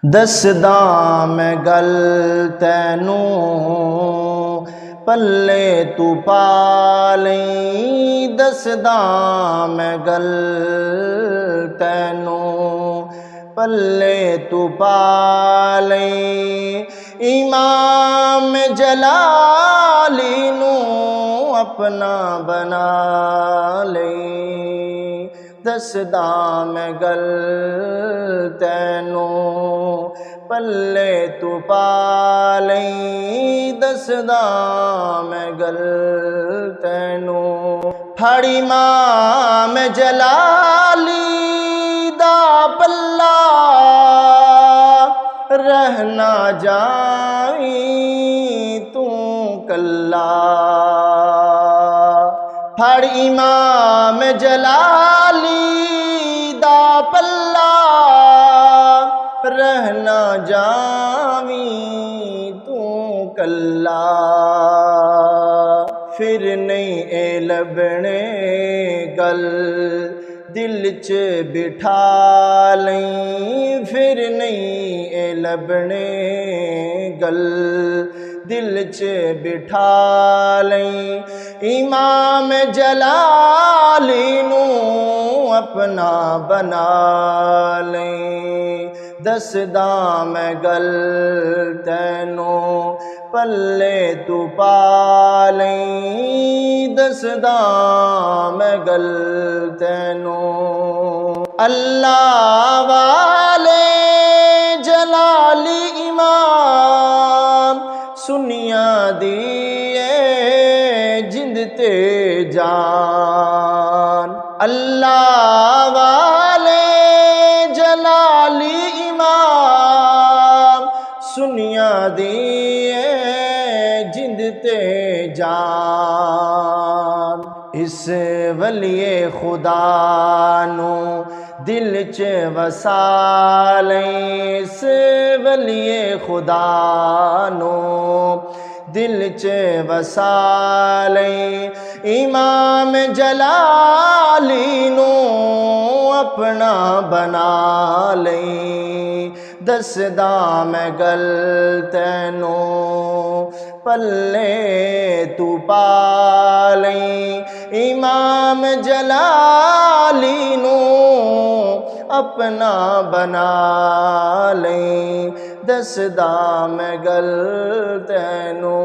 दसदा मैं गल तैनू पल्ले तू पाली। दसदा मैं गल तैनू पल्ले तू पाली। इमाम जलाली नू अपना बना ले। दसदा मैं गल तैनू पल्ले तू पाली। दसदा मैं गल तैनू फड़ी इमाम जलाली दा पल्ला रहना जाई तू कल्ला। फड़ इमाम जलाली दा पल्ला रहना जावी तू कल्ला। फिर नहीं ए लबने गल दिल च बिठा लई। फिर नहीं ए लबने गल दिल च बिठा लई। इमाम जलाली नू अपना बना लई। दसदा मैं गल तैनू पल्ले तू पाली। दसदा मैं गल तैनू अल्लाह वाले जलाली इमाम सुनिया दिए जिंद ते जान। अल्लाह वाले जलाली इमाम सुनिया दिए जिंद ते जान। इस वलिए खुदा नू दिल च वसा लई। इस वलिए खुदा नू दिल च वसा लई। इमाम जलाली नू अपना बना लई। दसदा मैं गल तैनू पल्ले तू पाली। इमाम जलाली नू अपना बना लई। दसदा मैं गल तैनू।